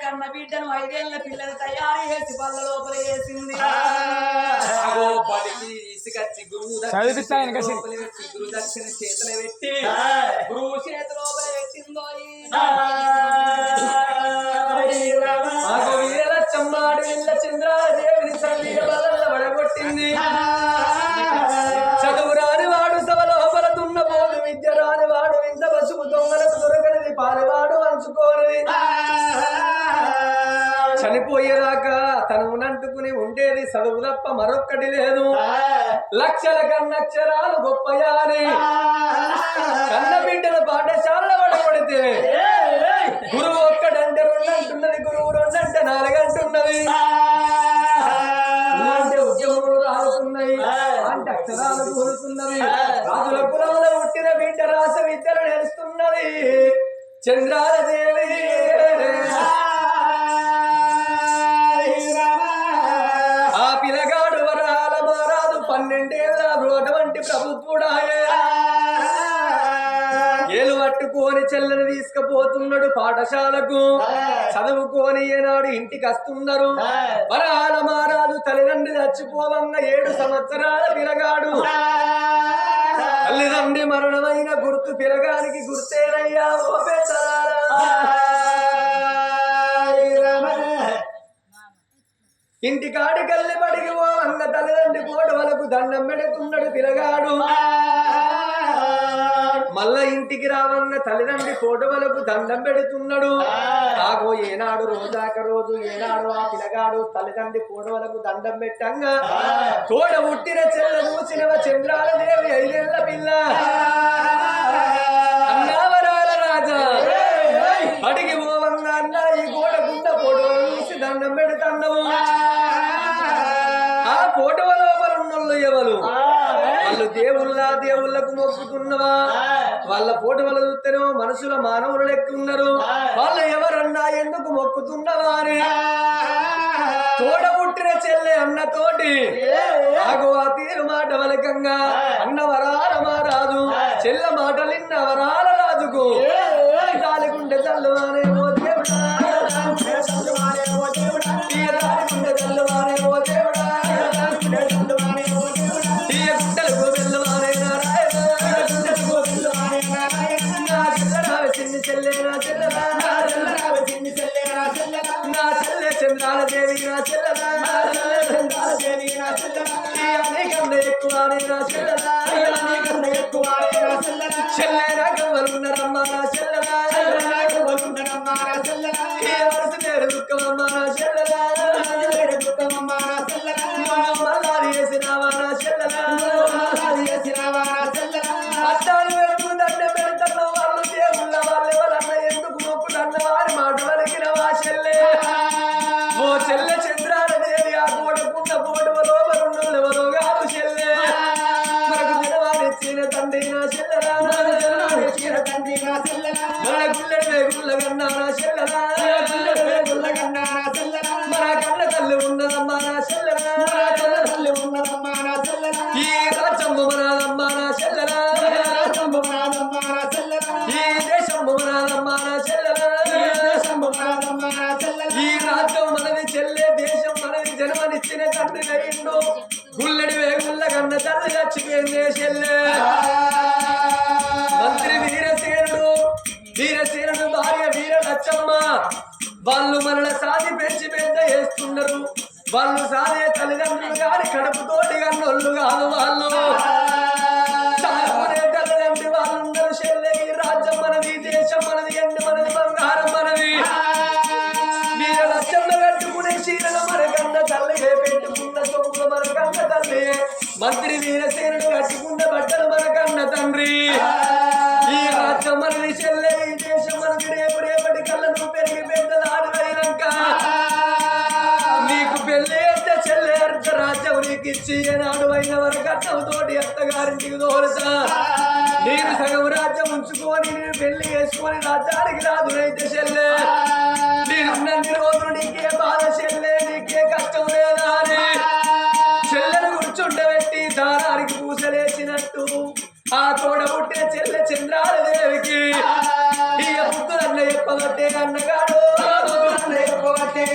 కన్న బిడ్డను 5 ఏళ్ల పిల్లని తయారు చేసి పళ్ళ లోపల వేసింది. గురువు దక్షిణ చేతులు పెట్టి గురువు చేతి లోపల పెట్టిందో వీరలచ్చమ్మాడు ఇళ్ళ చంద్రాదేవిని సర్వీర బలల్ల పడగొట్టింది. చదువురాని వాడు సభ లోపల దున్నపోదు, విద్య రాని వాడు ఇంత పసుపు దొంగలకు దొరకనిది, పాలవాడు వంచుకోనిది. చనిపోయేదాకా తనునంటుకుని ఉండేది చదువు తప్ప మరొక్కటి లేదు. లక్షల కన్నక్షరాలు గొప్పయాని కన్న బిడ్డల పాఠశాలలో పడబడితే గురువు ఒక్కడంటే 2 అంటున్నది, గురువు 2 అంటే 4 అంటున్నది. అంటే ఉద్యమములు రాలుతున్నాయి, అంటే అక్షరాలు కూరుతున్నవి. రాజుల కులంలో పుట్టిన బిడ్డ రాస విద్యలు నేర్చుతున్నది చంద్రాలదేవి. ఆ పిల్లగాడు వరాల మారాదు 12 ఏళ్ళ అటువంటి ప్రభుత్వుడాయే. ఏలు పట్టుకొని చెల్లని తీసుకుపోతున్నాడు పాఠశాలకు. చదువుకొని ఏనాడు ఇంటికి వస్తున్నారు. వరాల మారాదు తల్లిదండ్రి చచ్చిపోవంగా 7 సంవత్సరాల పిల్లగాడు. తల్లిదండ్రి మరణమైన గుర్తు పిల్లగానికి గుర్తేనయ్యా ఓ పెద్దలారా. ఇంటికాడి కల్లి పడికి ఓ అంగ తల్లిదండ్రి కోటవలకు దండం పెడుతున్నాడు పిల్లగాడు. మళ్ళా ఇంటికి రావన్న తల్లిదండ్రి కోటవలకు దండం పెడుతున్నాడు. ఆగో ఏనాడు రోజాక రోజు ఏనాడు ఆ పిల్లగాడు తల్లిదండ్రి కోటవలకు దండం పెట్టంగా తోడ పుట్టిన చెల్ల చూసినవ చంద్రాలదేవి 5 ఏళ్ల పిల్ల. అన్నావరాల రాజా అడిగి పోవంగా అన్న ఈ గోడ గుండ కోటవలు చూసి దండం పెడుతున్నావు. ఆ కోటవ లోపల ఉన్నోళ్ళు ఎవరు? వాళ్ళు దేవుళ్ళకు మొక్కుతున్నవా? వాళ్ళ కోటవలు చూస్తేనేమో మనుషుల మానవులు లెక్క ఉన్నారు. వాళ్ళు ఎవరన్నా ఎందుకు మొక్కుతున్నవా అని తోడ పుట్టిన చెల్లె అన్నతోటి ఆగో ఆ తీరు మాట వలకంగా అన్న వరాల మారాజు చెల్ల మాటలిన్న వరాల రాజుకు తాలిగుండె చల్లవానే ఓ దేవుడా, తాలిగుండె చల్లవానే ఓ దేవుడా, గుండెలకు వెళ్ళవానే నారాయణ, నా చెల్లరావ చిన్ని చెల్లె నా చెల్లెలా, నా చెల్లె చంద్రాలదేవి నా చెల్లెలా, అనేకన్నా ఎక్కువనే నా చెల్లెలా, చెల్లె నాగవలున్నారమ్మ నా చెల్లెలా, వరుస పేరు దుఃఖమమ్మ నా చెల్లెలా, మల్లారి వేసినావా నా చెల్లెలా, అష్టాలు పెడుతూ దండం పెడతాను. వాళ్ళు దేవుళ్ళ వాళ్ళు ఎవరన్నా ఎందుకు మొక్కులన్న వారి మాట వలికిన వా చెల్లె. ఓ చెల్లె చంద్రాలదేవి ఆ కోటకున్న కోటవ లోపలున్నోళ్ళు ఎవరో కాదు చెల్లె. మనకు జనవాడిచ్చిన తండ్రి నా చెల్లెలా, మన గుళ్ళె గుళ్ళగన్నా నా చెల్లెలా, మన కన్న తల్లి ఉన్నదమ్మా నా చెల్లెలా, ఈ రాజ్యము మనదమ్మా నా చెల్లెలా, ఈ దేశము మనదమ్మా నా చెల్లెలా, ఈ రాజ్యం మనది చెల్లె, దేశం మనది, జన్మనిచ్చిన తండ్రి అయిండు. గుల్లడి వేగుళ్ళ కన్న తల్లి చచ్చిపోయిందే చెల్లె. మంత్రి వీరసేనుడు భార్య వీరలచ్చమ్మ వాళ్ళు మనల సాది పెంచి పెద్ద చేస్తున్నారు. వాళ్ళు సాదే తల్లిదండ్రులు కాని కడుపుతోటి కన్నోళ్ళు కాదు. వాళ్ళు సాగునే తల్లిదండ్రి వాళ్ళందరూ చెల్లె. ఈ రాజ్యం మనది, దేశం మనది, ఎండు మనది, బంగారం మనది. వీరలచ్చమ్మ కట్టుకునే చీరలు మనకన్న తల్లియే, పెట్టుకున్న సొమ్ములు మనకన్న తల్లియే. మంత్రి వీరసేనుడు కట్టుకున్న బట్టలు మనకన్న తండ్రి. ఈ రాజ్యం మనది చెల్లె, ఈ దేశం మనది. రేపటి కళ్ళ నువ్వు పెరిగి పెద్దలాడినాక నీకు పెళ్లి అయితే చెల్లె అర్ధ రాజ్యం నీకు ఇచ్చి ఏనాడు అయిన వరకు అత్తవుతోటి అత్తగారింటికి తోలుతా. నీకు సగం రాజ్యం ఉంచుకొని నేను పెళ్లి చేసుకొని రాజ్యానికి రాదునైతే చెల్లె. నేనున్నన్ని రోజులు నీకే బాధ చెల్లె, నీకే కష్టం లేదా అని చెల్లెను కూర్చుండబెట్టి దారానికి పూసలేసినట్టు ఆ తోడ పుట్టిన చెల్లె చంద్రాలదేవికి ఈ పుత్రులన్న చెప్పబట్టే అన్నగాడు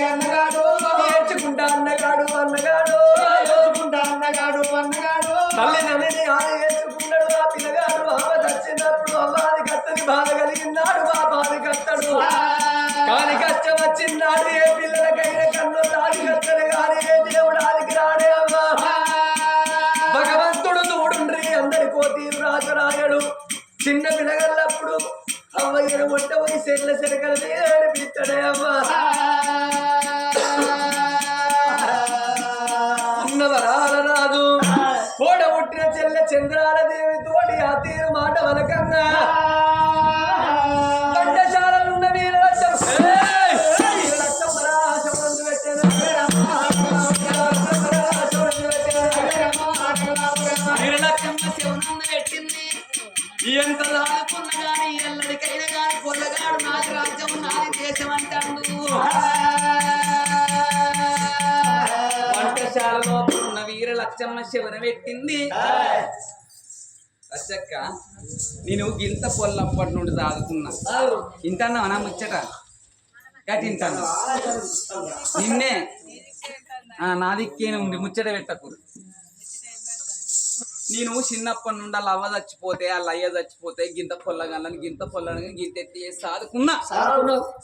అన్నగాడు నేర్చుకుంటా అన్నగాడు అన్నగాడు నేర్చుకుంటా అన్నగాడు అన్నగాడు తల్లి నన్ను ఆమె నేర్చుకున్నాడు ఆ పిల్లగాడు ఆమె చచ్చినప్పుడు అమ్మాది కత్తని బాధ కలిగినాడు మా బాధ కత్తడు కాని కష్టం వచ్చిన్నాడు ఏ పిల్లలకైనా కన్ను రాని కత్తడు కానీ ఏ దేవుడు ఆదికి రాడే అమ్మా భగవంతుడు తోడుండ్రి అందరి కోతి రాజు రాయడు చిన్న పిల్లగల్లప్పుడు అమ్మయ్యను మొట్ట పోయి చెట్ల చెరకల ఏడిపిస్తాడే అమ్మా అన్నవరాల రాజు కోడ పుట్టిన చెల్లె చంద్రాల దేవి తోటి ఆ తీరు మాట వలకన్నా గంటశాలలున్న వీరలక్షం ఎంత దాడుకున్న గాని ఎల్లడికైనా గాని పొల్లగాడు నాది రాజ్యం నాది దేశం అంటాడు వంటశాలలో ఉన్న వీర లక్ష్మమ్మ శివన పెట్టింది లచ్చక్క నేను గింత పొల్లప్పటి నుండి సాదుకున్నా ఇంటన్నా నా ముచ్చట కటింటాను నిన్నే నాదిక్కేనే ఉంది ముచ్చట పెట్టకు నేను చిన్నప్పటి నుండి వాళ్ళ అవ్వ చచ్చిపోతే వాళ్ళ అయ్య చచ్చిపోతే గింత పొల్లగలని గింత ఎత్తి సాదుకున్నా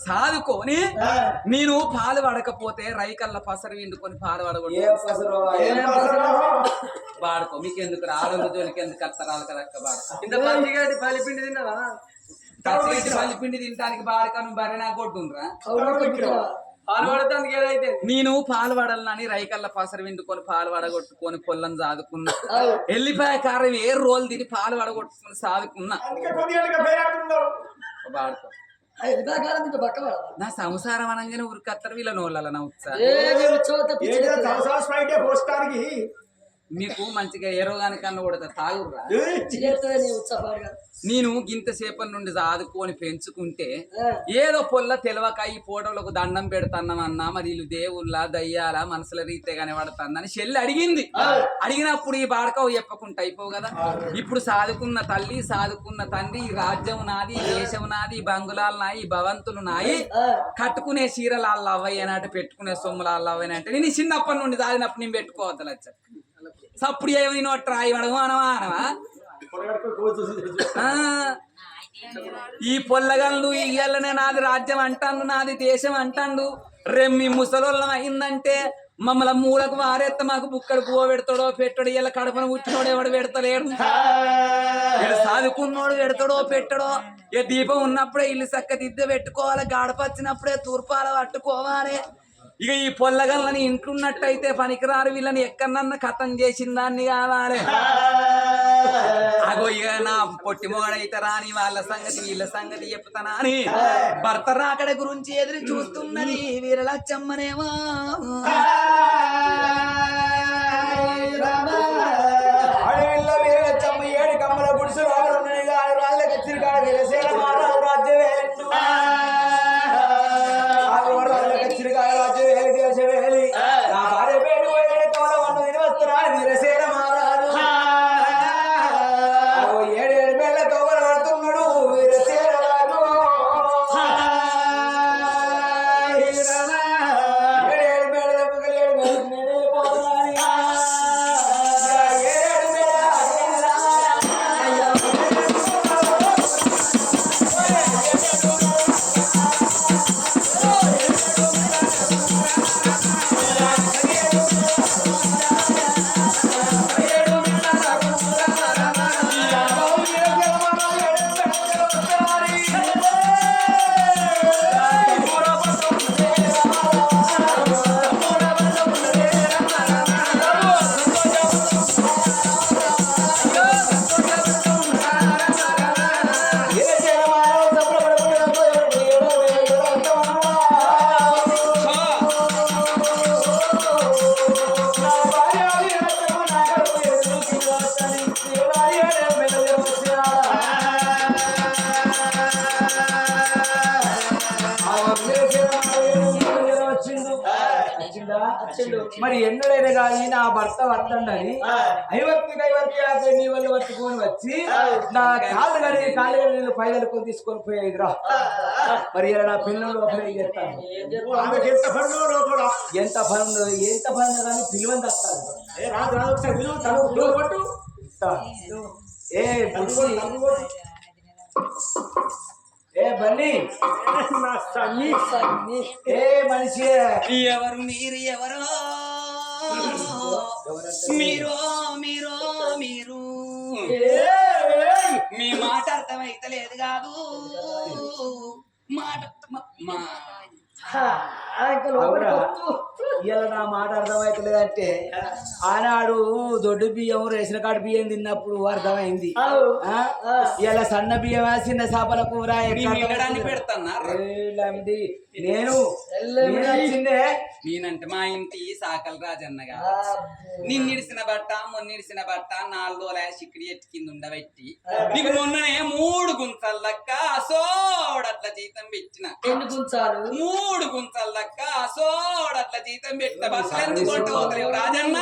సాదుకొని నేను పాలు పడకపోతే రైకల్ల పసరు విండుకొని పాలు వాడుకో మీకు ఎందుకు ఆడోళ్ళ జోలికి ఎందుకు కత్తరాలు కదక్క వాడుకో ఇంత పల్లిగడ్డి పల్లిపిండి తిన్నావా పచ్చిగడ్డి పల్లిపిండి తినడానికి వాడక నువ్వు బరినా కొట్టుండ్రా పాలు పడతానికి ఏదైతే నేను పాలు పడాలని రైకల్ల పసరు విండుకొని పాలు వడగొట్టుకొని పొల్లని సాదుకున్నా ఎల్లిపాయ కారం ఏ రోలు తిని పాలు వడగొట్టుకొని సాదుకున్నా వాడుకో నా సంసారం అనగానే ఊరికత్తరు వీళ్ళ నోళ్ళ నా మీకు మంచిగా ఏ రోగానికన్నా కూడా తాగురా నేను గింత సేపటి నుండి సాదుకొని పెంచుకుంటే ఏదో పొల్ల తెలవక ఈ ఫోటోలకు దండం పెడతాన్నామన్నా మరి వీళ్ళు దేవుళ్ళ దయ్యాల మనసుల రీతే కనబడుతుందని చెల్లి అడిగింది అడిగినప్పుడు ఈ బాడకవు చెప్పకుండా అయిపోవు కదా ఇప్పుడు సాదుకున్న తల్లి సాదుకున్న తండ్రి ఈ రాజ్యం నాది ఈ దేశం నాది ఈ బంగుళాలు నాయి ఈ భవంతులు నాయి కట్టుకునే చీరలు వాళ్ళ అవ్వయ్యనంటే పెట్టుకునే సొమ్ములు వాళ్ళ అవ్వనంటే నేను చిన్నప్పటి నుండి సాదినప్పుడు నేను పెట్టుకోవద్దు లచ్చ సప్పుడు ఏమి ట్రాయి అనవా అనవా ఈ పొల్లగల్లు ఈ ఇళ్ళనే నాది రాజ్యం అంటాను నాది దేశం అంటాడు రెమ్మి ముసలోళ్ళం అయిందంటే మమ్మల్ని మూలకు వారెత్త మాకు బుక్కడు పువ్వు పెడతాడో పెట్టాడు ఇలా కడపను పుట్టినోడు ఎవడు పెడతలేడు సాదుకున్నోడు పెడతాడో పెట్టడో ఏ దీపం ఉన్నప్పుడే ఇల్లు చక్కదిద్ద పెట్టుకోవాలి గడపచ్చినప్పుడే తూర్పాల పట్టుకోవాలి ఇక ఈ పొల్లగల్లని ఇంట్లున్నట్టయితే పనికిరారు వీళ్ళని ఎక్కడన్నా కథం చేసిన దాన్ని కావాలి అగో ఇక నా పొట్టి మొగడైతే రాని వాళ్ళ సంగతి వీళ్ళ సంగతి చెప్తానా అని భర్త రాకడ గురించి ఎదురు చూస్తున్నది వీరలచ్చమ్మనేమో అడవిలో వీరలచ్చమ్మ ఏడు కమ్మల గుడిసు రాళ్ళ కచ్చిరి కాడ వీరసేన మారావు రాజ్యం నా భార్య పేరు కమలవన్ను వినివస్తున్నాడు వీరసేన మహారాజు ఏడేడు మేళ్ళ కవలు పడుతున్నాడు వీరసేన రాజు ఏడేడు మేళ్ళ మరి ఎన్నడైనా కానీ నా భర్త వస్తుండని ఐవర్తి నీ వాళ్ళు పట్టుకొని వచ్చి నా కాళ్ళు కానీ కాళ్ళు పైదలకు తీసుకొని పోయేదిరా. మరి ఇలా నా పిల్లలు లోపల చేస్తాను. ఎంత పని ఉండదు కానీ పిలువని తస్తాను. ఏ బన్నీ ఏ మనిషి ఎవరు మీరు ఎవరో మీరు మీరు మీరు మీ మాట అర్థమైతలేదు కాదు మాట ఇలా నా మాట అర్థమైతలేదంటే ఆనాడు దొడ్డు బియ్యం రేషన్ కార్డు బియ్యం తిన్నప్పుడు అర్థమైంది. ఇలా సన్న బియ్యం చిన్న చేపల కూర పెడతాను నేను నేనంటే మా ఇంటి సాకల రాజన్నగా నిన్నిడిసిన బట్ట మొన్నిడిసిన బట్ట 4 రోజుల చిక్కడి ఎట్టు కింద ఉండబెట్టి నీకు మొన్ననే 3 గుంతల లెక్క అసోడట్ల జీతం పెట్టిన 3 గుంతల లెక్క అసోడట్ల జీతం పెట్టిన బట్టలు ఎందుకు కొంటవో రాజన్న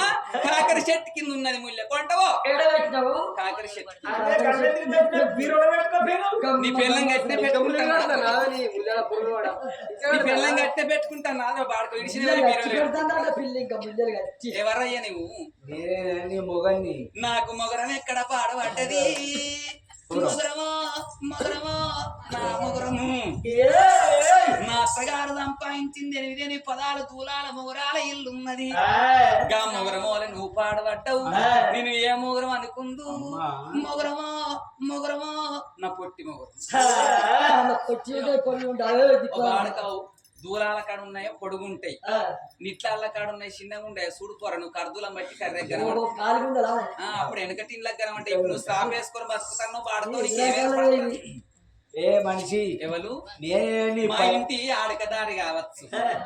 కాకర చెట్టు కింద ఉన్నది ముళ్ళ కొంటవో కాకర చెట్టు నీ పిల్లం కట్టిన పెట్టుకుంటా నీ పిల్లం కట్టిన పెట్టుకుంటా నాదో బాడక విడిచిన ఎవరయ్యా నువ్వు మొగన్ని నాకు మొగరం ఎక్కడ పాడబడ్డది మొగరమో మొగరమో నా మొగరము నా అత్తగారు సంపాదించింది 8 పదాల తూలాల మొగరాల ఇల్లున్నది గా మొగరమోల నువ్వు పాడబడ్డావు నేను ఏ మొగరం అనుకుందు మొగరమో మొగరమో నా పొట్టి మొగరం వాడకావు దూరాల కాడ ఉన్నాయో పొడుగుంటాయి నిట్ల కాడ ఉన్నాయి చిన్నగా ఉంటాయి చూడు పోరా నువ్వు కర్దూలం బట్టి కర్ర దగ్గర అప్పుడు వెనకటి ఇళ్ళకి కనమంటే ఇప్పుడు నువ్వు స్టాప్ వేసుకొని బతుకుతాను పాడుతూ ఏ మనిషి ఎవరు మా ఇంటి ఆడకదారి కావచ్చు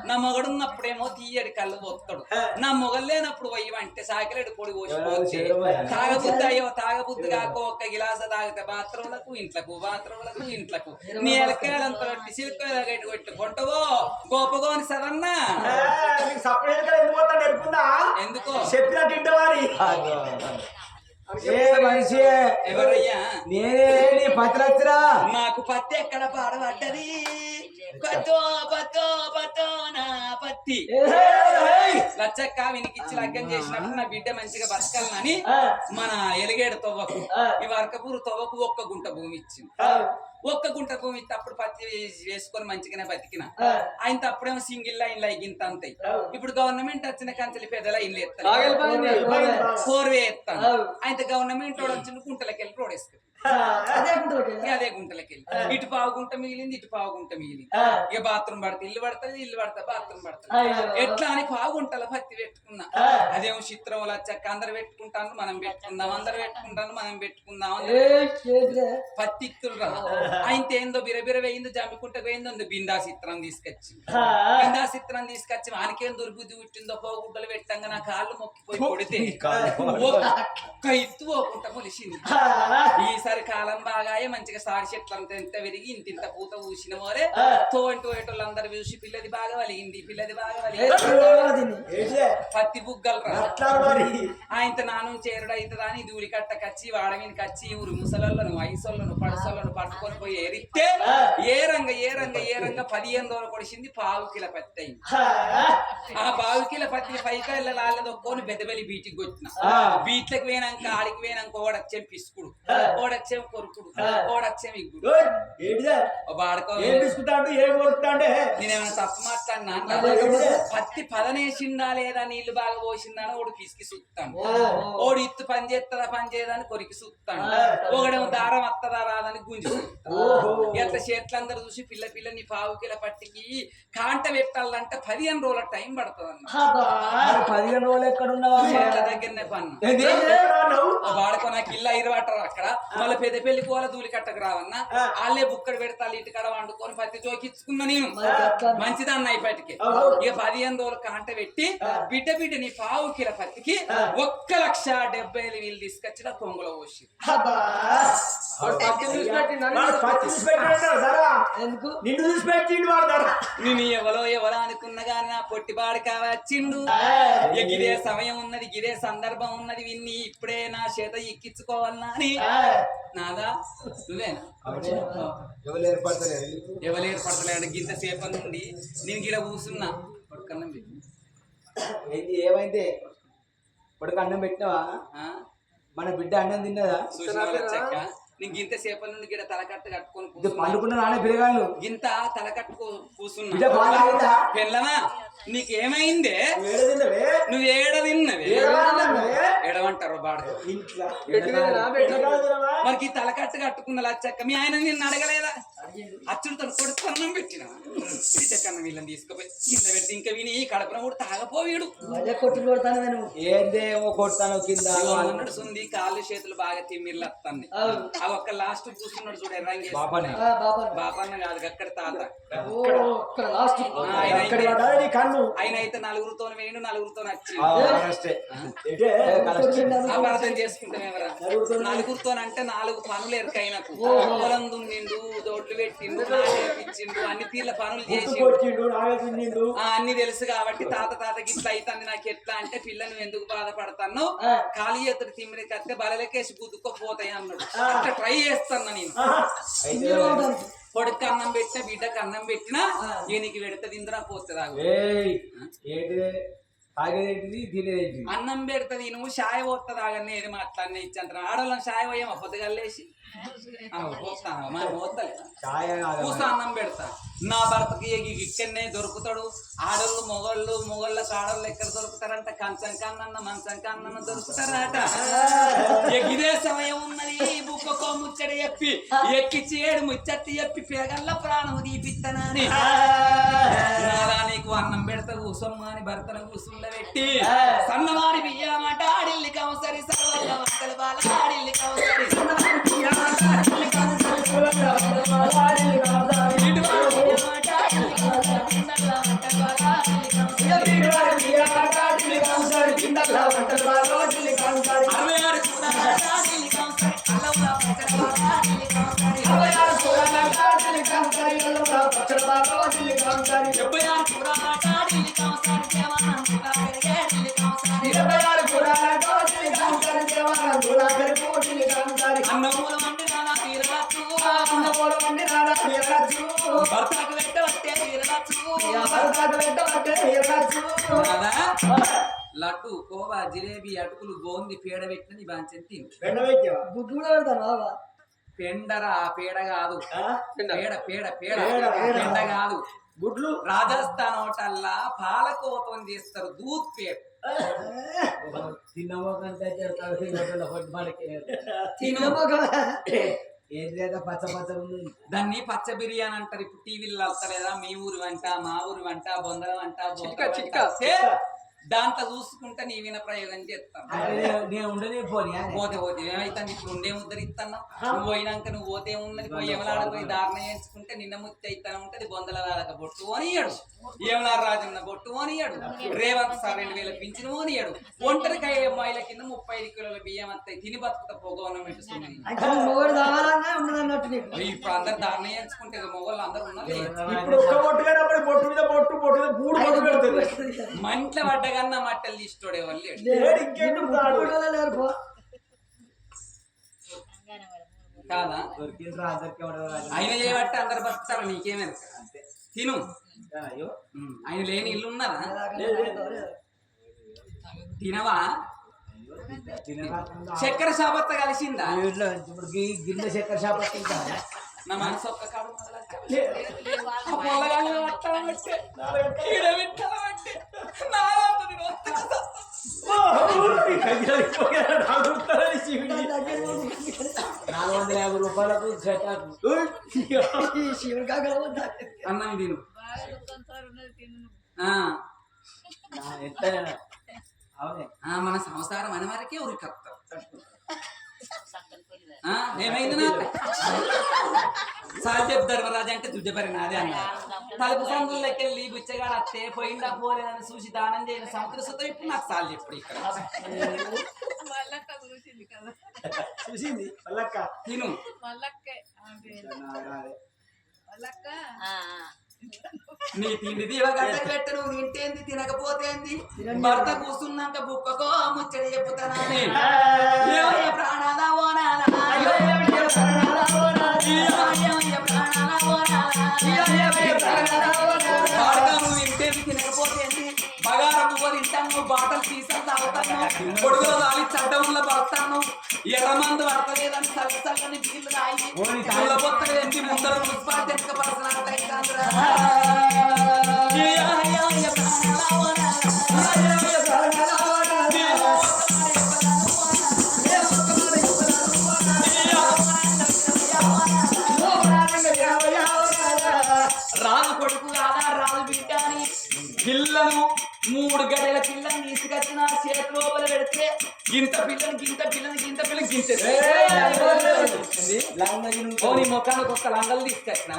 నా మొగడు ఉన్నప్పుడేమో తీయడి కళ్ళు పోతాడు నా మొగలు లేనప్పుడు పోయి అంటే సాకిలేడు పొడి పోసిపోతే తాగబుద్ధి అయ్యో తాగబుద్ధి కాక ఒక్క గిలాస తాగితే బాత్రూంలకు ఇంట్లకు నీ ఎలకాయలంత పెట్టి సిల్క్ కొట్టి కొంటవో గోపగోని సదన్నా ఎందుకో ఏ మనిషి ఎవరయ్యా నేనే నీ పత్రత్రా నాకు పత్తి ఎక్కడ పాడబడ్డది పత్తో పత్తో పత్తో నా పత్తి లచ్చక్క వినికిచ్చి లగ్గం చేసినప్పుడు నా బిడ్డ మంచిగా బతకాలని మన ఎలిగేడు తవ్వకు ఈ వర్కపూరు తవ్వకు 1 గుంట భూమి ఇచ్చింది 1 గుంట భూమి ఇస్తే అప్పుడు పత్తి వేసుకొని మంచిగానే బతికిన ఆయన అప్పుడేమో సింగిల్ లైన్ గింత అంతాయి ఇప్పుడు గవర్నమెంట్ వచ్చిన కంచెలు పెద్ద లైన్లు ఎత్తాను 4 ఎత్తాను ఆయన గవర్నమెంట్ రోడ్ వచ్చిన గుంటలకి వెళ్ళి రోడ్ వేసుకుంటారు అదే గుంటలకి వెళ్ళి ఇటు 1/2 గుంట మిగిలింది ఇటు 1/2 గుంట మిగిలింది ఇక బాత్రూమ్ పడితే ఇల్లు పడతా బాత్రూమ్ పడతా ఎట్లా అని 1/2 గుంటల పత్తి పెట్టుకున్నా అదేమో చిత్రం లచ్చక్క అందరు పెట్టుకుంటాను మనం పెట్టుకుందాం అందరు పెట్టుకుంటాను మనం పెట్టుకుందాం పత్తి ఇత్తులు రా ఆయన ఏందో బిరబిర వేయిందో జమ్మికుంట వేయిందో బిందా చిత్రం తీసుకొచ్చి వానికేం దుర్బుద్ధి పుట్టిందో పోగుడ్డలు పెట్టంగా నా కాళ్ళు మొక్కిపోయి కొడితే ఒక్క ఇత్తు పోకుండా పొలిసింది ఈసారి కాలం బాగాయే మంచిగా సారి చెట్లంతా ఎంత విరిగి ఇంత పూత పూసిన మోరే తోటోళ్ళందరూ చూసి పిల్లది బాగా వలిగింది పత్తి బుగ్గలు ఆయనతో నాను చేరుడు అవుతుందా అని దూలి కట్ట కచ్చి వాడమీని కచ్చి ఊరు ముసలను వయసోళ్ళను పడసోళ్ళను పట్టుకొని పోయి ఏరిస్తే ఏ రంగ 15 రోజులు కొడిసింది 1/2 కిలో పత్తి అయింది ఆ 1/2 కిలో పత్తి 5 కాయల లాళ్ళదొక్కొని పెద్దబెల్లి బీటికి కొట్టిన బీట్లకు పోయినాక ఆడికి పోయినాక ఓడచ్చం పిసుకుడు ఓడచ్చం కొరుకుడు ఓడచ్చం ఇగ్గుడు నేనేమైనా తప్పు మాట్లాడినా పత్తి పదనేసిందా లేదా నీళ్లు బాగా పోసిందా అని ఓడి పిసికి చూస్తాను ఓడి ఇత్తు పని చేయదని కొరికి చూస్తాను ఒకడేమో దారం వత్తదా రాదని గుంజి ఎట్లా చేతులందరూ చూసి పిల్ల నీ 1/2 కిలో పట్టికి కాంట పెట్టాలంటే 15 రోజుల టైం పడుతుంది అన్న 15 రోజులు ఎక్కడ ఉన్నావా దగ్గరనే పన్ను వాడుకో నాకు ఇల్లు ఇరవాటరు అక్కడ మళ్ళీ పెద్ద పెళ్లి కోల దూలి కట్టకు రావన్నా వాళ్ళే బుక్కడు పెడతారు ఇంటి కడ వండుకొని పత్తి జోకిచ్చుకున్నా నేను మంచిదన్న ఇప్పటికి ఇక 15 రోజులు కాంట పెట్టి బిడ్డ నీ 1/2 కిలో పత్తికి 1,70,000 తీసుకొచ్చిన కొంగులో పోసి నిన్ను చూసి పెట్టిండు వాడతారా నేను ఎవరో అనుకున్నా గానీ నా పొట్టిబాడు కావచ్చిండు గిదే సమయం ఉన్నది గిదే సందర్భం ఉన్నది విన్ని ఇప్పుడే నా చేత ఎక్కించుకోవాలన్నా అని నాదా నువ్వేనా ఎవరు ఏర్పడతలేదు ఎవరు ఏర్పడతలేడు గింత సేప నుండి నేను గిడ కూర్చున్నా పడుకన్నం ఏమైంది ఇప్పుడు అన్నం పెట్టినావా మన బిడ్డ అన్నం తిన్నదా చెక్క నేను గింత సేపటి నుండి గిడ తలకట్టు కట్టుకొని పండుకున్న నాన్న పిల్లగాళ్ళు గింత తలకట్టు కూర్చున్నా బిడ్డ బాగా పెళ్ళమా నీకేమైందే నువ్వు ఏడ తిన్నవే ఏడవంటారు బాడు మనకి తలకట్టు కట్టుకున్న లచ్చక్క మీ ఆయన నిన్ను అడగలేదా అచ్చుడు కొడుకు అన్నం పెట్టిన కన్నా వీళ్ళని తీసుకుపోయి కింద పెట్టి ఇంకా విని కడపన కూడా తాగపోవీడు ఏందేమో కొడతాను కింద నడుస్తుంది కాళ్ళు చేతులు బాగా తిమ్మిర్లు వస్తాయి అవి ఒక్క లాస్ట్ కూర్చున్నాడు చూడు ఎర్రంగి బాపన్న కాదు అక్కడ తాత ఆయన అయితే నలుగురితో వేయండు నలుగురితో వచ్చి అపార్థం చేసుకుంటాం ఎవరా నలుగురితో అంటే 4 పనులు ఎరకైనకు పొలం దున్నిండు దొడ్లు పెట్టిండు నాటించిండు అన్ని తీర్ల పనులు చేసిండు అన్ని తెలుసు కాబట్టి తాత గిట్ల అవుతుంది నాకు ఎట్లా అంటే పిల్ల నువ్వు ఎందుకు బాధపడతాను ఖాళీ ఎత్తుడు తిమ్మిడి కత్తే బలలకేసి గుద్దుకోపోతాయి అన్నాడు అట్లా ట్రై చేస్తాను నేను కొడుకు అన్నం పెట్టినా బిడ్డకు అన్నం పెట్టినా ఈయనకి పెడితే తిందరా పోతుంది అన్నం పెడతది నువ్వు షాయ పోతుంది ఆగనే ఏది మాట్లాడిన ఇచ్చంటారు ఆడవాళ్ళని షాయ పోయామా పొద్దుగల్లేసి కూస అన్నం పెడతా నా భర్తకి ఇక్కడనే దొరుకుతాడు ఆడోళ్ళు మొగళ్ళ ఆడోళ్ళు ఎక్కడ దొరుకుతారంట కంచం కన్న మంచం కన్న దొరుకుతారట ఇదే సమయం ఉన్నది బుక్కకో ముచ్చట చెప్పి ఎక్కిచ్చి 7 ముచ్చట్లు చెప్పి పిలగల్ల ప్రాణం తీపిత్తనాని నీకు అన్నం పెడతా కూసమ్మ అని భర్తను కూసుండబెట్టి సన్నవారి బియ్యమాట ఆడిల్లి కవసరి సర్వల్ల వంటల బాల ఆడిల్లి కవసరి లడ్డు కోవా జిలేబీ అటుకులు బోంది పేడ పెట్టిన బాంచెంతి పెండరా పేడ కాదు పేడ పేడ పేడ పెండ కాదు గుడ్లు రాజస్థాన్ హోటల్లా పాలకోతం చేస్తారు దూత్ పేడ పచ్చ పచ్చ దాన్ని పచ్చ బిర్యానీ అంటారు ఇప్పుడు టీవీలో వస్తలేదా మీ ఊరు వంట మా ఊరు వంట బొందల వంట దాంట్లో చూసుకుంటే నీ విన ప్రయోగం చేస్తాను పోతే ఏమైతే ఇప్పుడు ఉండే ముద్దరు ఇస్తాను నువ్వు పోయినాక నువ్వు పోతే ఉన్నది పోయి ఏమలాడపోయి దారుణ చేయించుకుంటే నిన్న ముత్తి అయితాను ఉంటది బొందల వాళ్ళకి బొట్టు అనియాడు ఏమలాడ రాజన్న బొట్టు అనియాడు రేవంత్ సార్ 2000 పింఛను అనియాడు ఒంటరికాయ అమ్మాయిల కింద 35 కిలోల బియ్యం వస్తాయి తిని బతుకుతా గవర్నమెంట్ ఇప్పుడు అందరు దారుణ చేయించుకుంటే మొగోళ్ళు అందరు ఉన్నారు మంట్ల పడ్డగన్నా మట్టలు తీసుకోడే వాళ్ళు కాదా ఆయన చేయబట్టి అందరు బతుకుతారు నీకేమే తిను ఆయన లేని ఇల్లు ఉన్నదా తినవా చక్కెర షాపత్త కలిసిందా గిన్నె చక్కెర షాపత్త నా మనసు ఒక్క కాడు రూపాయలకు అన్నం తిను మన సంసారం అని వరకే ఉరికత్తాం ఏమైంది నాకు సాధ్యపు ధర్మరాజు అంటే దుడ్డపరి నాదే అన్న తలుపు సందుల్లోకి వెళ్ళి బుచ్చగాడు అత్తే పోయిందా పోలేదని చూసి దానం చేయని సంతృష్టితో ఇప్పుడు నాకు సాల్ చెప్పుడు ఇక్కడ తిను నీ తిండి దీవగడ్డ పెట్టు నువ్వు తింటేంది తినకపోతేంది భర్త కూర్చున్నాక బుక్కకో ముచ్చట చెప్పుతానా ప్రాణాల ఓనాల నువ్వు తింటేంది తినకపోతేంది బగార పువ్వు తింటాను బాటలు తీసాను తాగుతాను పొడుగులో తాగి చట్టంలో పడతాను ఎర్రమందు పడతలేదని చల్లని బిల్లు రాయి పొత్తలేంటి ముందర మున్సిపాలిటీ ఎంత రాజు కొడుకు కాదా రాజు బిడ్డ అని పిల్లను 3 గడియల పిల్లని తీసుకొచ్చిన చేతి లోపల పెడితే గింత పిల్లని నీ మొక్కలకు ఒక్క లంగలు తీసుకొచ్చిన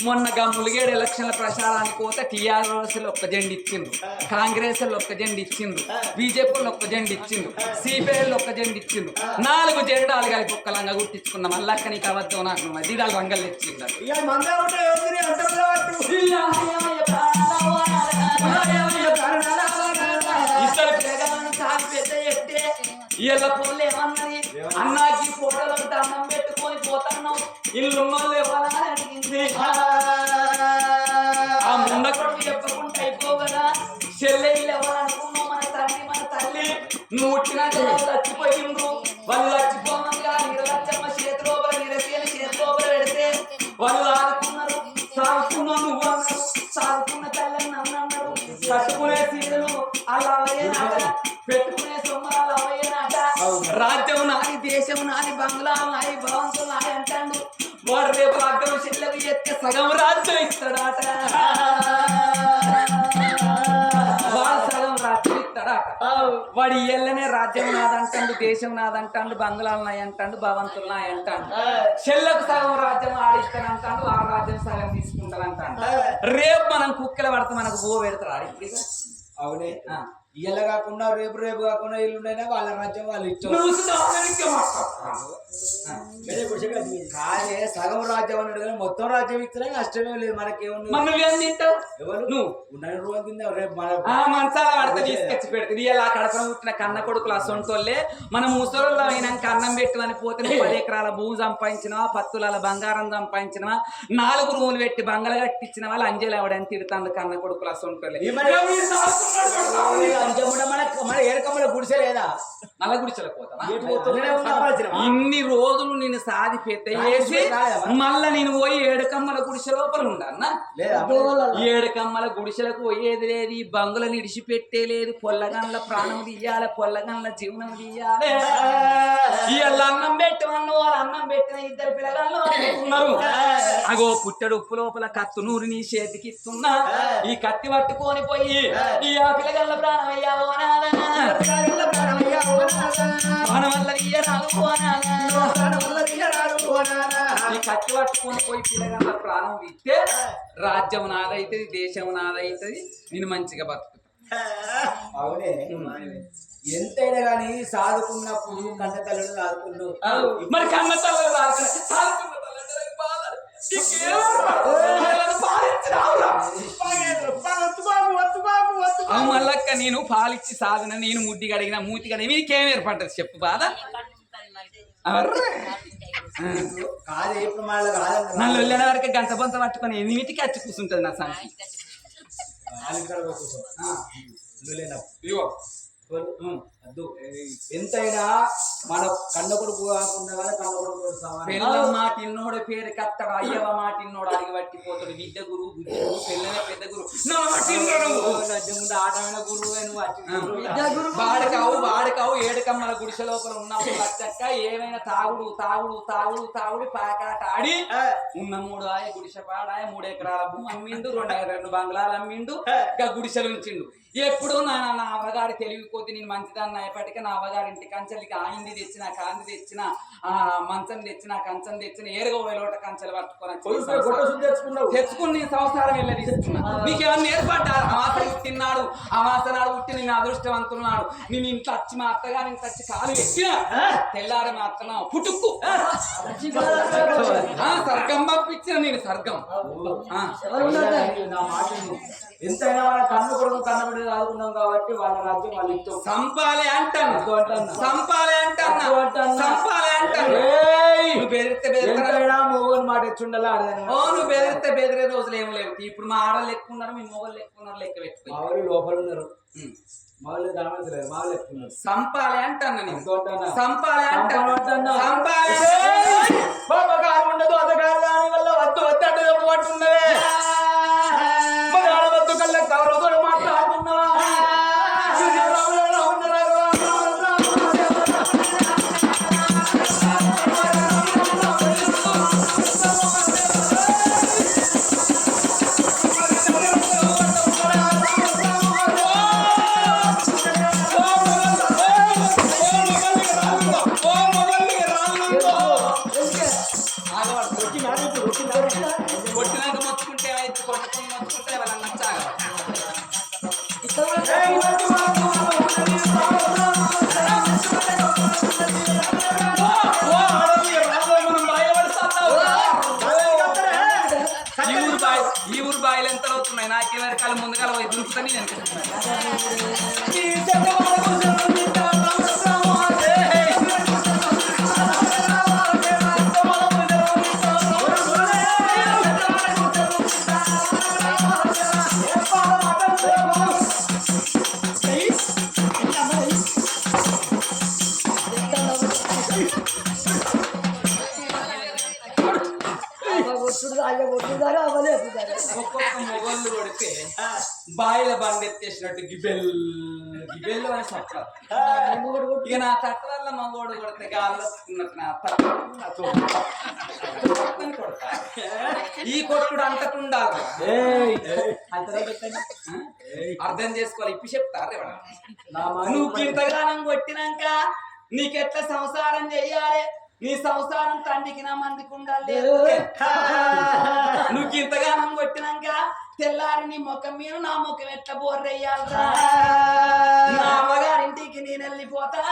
మొన్నగా ములిగేడు ఎలక్షన్ల ప్రచారానికి పోతే టీఆర్ఎస్ ఒక్క జెండా ఇచ్చిండ్రు, కాంగ్రెస్ ఒక్క జెండా ఇచ్చిండ్రు, బీజేపీ ఒక్క జెండా ఇచ్చిండ్రు, సిపిఐ ఒక్క జెండా ఇచ్చిండ్రు. 4 జెండాలు కలిపి ఒక్క లంగ గుర్తించుకున్నాం. మళ్ళక్క నీకు అబద్ధం నాకు మధ్యదాలు రంగలు తెచ్చిండ్రు. ఇద్దరు పిల్లగాలను సాగి పెద్ద ఎట్టే ఇళ్ళ పొల్లు ఏమన్నది అన్నాకి ఫోటోలకు దండం పెట్టుకొని పోతున్నావు ఇల్లు ఉన్నోళ్ళు ఇవ్వాలని అడిగింది. ఆ ముండ కొడుకు చెప్పకుండా అయిపోగదా చెల్లె ఇల్లు ఇవ్వాలనుకున్నావు. మన తల్లి నువ్వు వచ్చినాక వాళ్ళు చచ్చిపోయిండ్రు. వాళ్ళు చచ్చిపోమంగా నిరలచ్చమ్మ చేతిలో నిరసీన చేతిలో పెడితే వాళ్ళు ఆడుకున్నారు. సాగుకున్నావు నువ్వు అన్నారు, సాగుకున్న తల్లని నన్నన్నారు. కట్టుకునే సీరలు అలా అవయ్యేనాట, పెట్టుకునే సొమ్మలు అలా అవయ్యేనాట. రాజ్యం నాది, దేశం నాది, బంగ్లాలు నాది, భవంతులు నాది అంటాడు. వాడు రేపు రాజ్యం చెల్లెలు ఎత్తే సగం రాజ్యం ఇస్తాడాట. వాడు సగం రాజ్యం ఇస్తాడాట. వాడు ఇళ్ళనే రాజ్యం నాదంటాడు, దేశం నాదంటాడు, బంగ్లాలు నాయి అంటాడు, భవంతులు నాయి అంటాడు. చెల్లకు సగం రాజ్యం ఆడిస్తానంటాడు, ఆ రాజ్యం సగం తీసుకుంటానంటాడు. రేపు మనం కుక్కలు పడితే మనకు బో పెడతాడు ఆడి. అవునే ఇయ్యాల కాకుండా రేపు కాకుండా ఇల్లుండైనా వాళ్ళ రాజ్యం వాళ్ళు ఇచ్చారు. కాదే సగం రాజ్యం అన్నాడు కానీ మొత్తం రాజ్యం ఇచ్చినా నష్టమే లేదు. మనకేమన్నా మంచాల పడితే తీసుకొచ్చి పెడుతుంది. ఇలా కడపన పుట్టిన కన్న కొడుకులు అసొంటోళ్ళే మనం ముసలోళ్ళు అయినాక అన్నం పెట్టమని పోతే 10 ఎకరాల భూమి సంపాదించినవా, 10 తులాల బంగారం సంపాదించినవా, 4 రూములు పెట్టి బంగళ కట్టించిన వాళ్ళు అంజలి అవడని తిడుతాను కన్న కొడుకులు అసొంటోళ్ళే. మన ఏరకమ్మల గుడిసె లేదా? నల్ల గుడిసెలకు పోతావా? ఇన్ని రోజులు నేను సాది పెద్ద చేసి మళ్ళా నేను పోయి 7 కమ్మల గుడిసె లోపల ఉండన్నా. 7 కమ్మల గుడిసెలకు పోయేది లేదు, ఈ బంగులను ఇడిచిపెట్టే లేదు. పొల్లగండ్ల ప్రాణం తీయాలి, పొల్లగండ్ల జీవనం తీయాలి. ఇవాళ అన్నం పెట్టమన్న వాళ్ళు అన్నం పెట్టిన 2 పిల్లగాళ్ళు ఉన్నారు. అగో పుట్టడు ఉప్పు లోపల కత్తు నూరి నీ చేతికి ఇస్తున్నా. ఈ కత్తి పట్టుకొని పోయి ఈ ఆ పిల్లగాళ్ళ ప్రాణం అయ్యావో మన వల్ల ఈ కత్తి పట్టుకొని పోయి పిల్లగాళ్ళ ప్రాణం ఇస్తే రాజ్యం నాదైతుంది, దేశం నాదైతుంది, నేను మంచిగా బతుకుతా. అవునే ఎంతైనా గాని సాదుకున్నప్పుడు కన్న తల్లుడు సాదుకున్నావు. మరి కన్న తల్లుడు మళ్ళక్క నేను పాలిచ్చి సాధన నేను ముడ్డి కడిగిన మూతి కడిగి మీకేం ఏర్పడ్డది చెప్పు బాధ. కాదు ఇప్పుడు మళ్ళీ కాదు నన్ను వెళ్ళిన వరకు గంట బొంత పట్టుకొని 8కి వచ్చి కూర్చుంటుంది నా సంగతి. ఎంతైనా మన కన్న కొడుకు కాకుండా కన్న కొడుకు మాట ఇన్నోడు పేరు కత్తడు, అయ్యవ మాట ఇన్నోడు అడిగి పట్టిపోతాడు. విద్య గురువు, బుద్ధి గురువు, పెళ్ళనే పెద్ద గురువు, ఆటమైన గురువు వాడకావు 7 కమ్మల గుడిసె లోపల ఉన్నప్పుడు లచ్చక్క ఏమైనా తాగుడు పాకాట ఆడి ఉన్న 3 ఆయ గుడిసె పాడాయ 3 ఎకరాల భూమి అమ్మిండు, 2 బంగ్లాలు అమ్మిండు, ఇంకా గుడిసెలు ఉంచిండు. ఎప్పుడు నా నా అవ్వగారి తెలివి కొద్ది నేను మంచిదాన్ని అయ్యేపటికి నా అవ్వగారి ఇంటి కంచెలకి ఆయింది తెచ్చిన కాంది తెచ్చిన ఆ మంచం తెచ్చిన కంచం తెచ్చిన ఏరుగా వేలోట కంచెలు పట్టుకొని తెచ్చుకుని నేను సంసారం వెళ్ళదీస్తున్నా నీకేమన్నా ఏర్పడ్డా అమాస తిన్నాడు అమాసనాడు పుట్టి నేను అదృష్టవంతున్నాడు నేను ఇంట్లో వచ్చి మా అత్తగారి ఇంట్లో వచ్చి కాలు ఎక్కిన తెల్లారి మా అత్తన పుట్టుక్కు సర్గం పంపించిన నేను సర్గం ఎంతైనా వాళ్ళ కన్ను కొడుకు కన్నబడి రాదుకున్నాం కాబట్టి వాళ్ళ రాజ్యం వాళ్ళు ఇష్టం. సంపాలే అంటాను సంపాలే అంటాను సంపాలే అంటాను మొగోని మాట ఎచ్చుండాలా నువ్వు బెదిరిస్తే బెదిరే రోజులు ఏమి లేవు ఇప్పుడు మా ఆడలు ఎక్కువ ఉన్నారు మీ మొగలు ఎక్కువ ఉన్నారు లెక్క పెట్టుకుని మా వాళ్ళు లోపల ఉన్నారు మా వాళ్ళు గమనించలేదు మా వాళ్ళు ఎక్కువ ఉన్నారు సంపాలే అంటాను నేను సంపాలే అంటాను ఉండదు అతగారు దాని వల్ల వద్దు వద్దు పట్టున్నవే వద్దు కళ్ళ కవరతో మాట్లాడుతున్నావా కొట్టినాక మొత్తుకుంటే అయితే కొట్టుకుని మొత్తుకుంటే వాళ్ళని నచ్చాలి ఈ ఊరు బాయిలు ఎంత అవుతున్నాయి నాకే వరకాల ముందుగా పోయి దుంపుతాను నేను ఒక్కొక్క మొగళ్ళు కొడితే బాయిల బండి ఎత్తేసినట్టు గిబెల్ అని చెప్పాలి ఇక నా తట్ట వల్ల మగోడు కొడితే గాల్లో ఉన్నట్టు నా కొడతా ఈ కొట్టుడు అంతకుండాలి అర్థం చేసుకోవాలి ఇప్పి చెప్తారు నువ్వు ఇంతగానం కొట్టినాక నీకెట్లా సంసారం చెయ్యాలి నీ సంసారం తండ్రికి నా మందికి ఉండాలి నువ్వు ఇంతగానం కొట్టినాక తెల్లారి నీ ముఖం మీద నా ముఖం ఎట్లా బోర్రెయ్యాలరా నా అమ్మగారింటికి నేను వెళ్ళిపోతా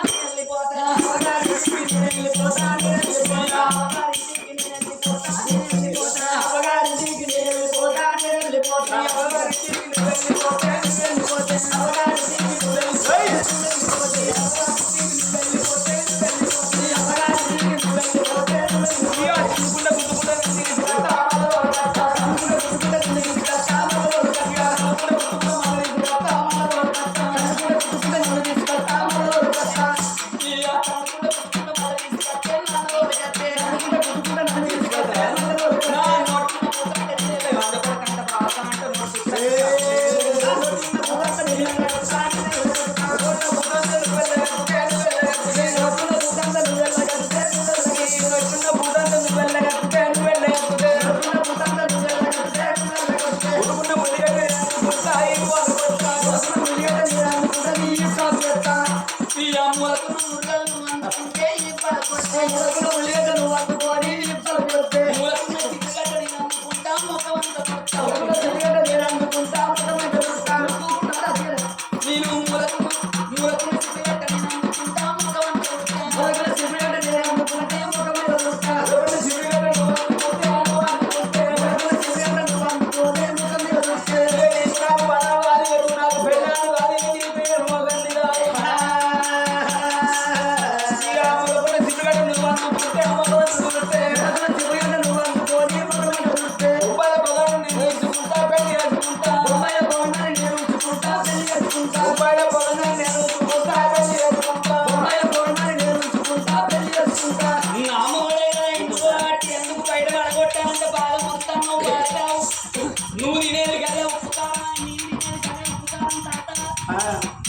నువ్వు తినేది కదా ఉప్పుతావా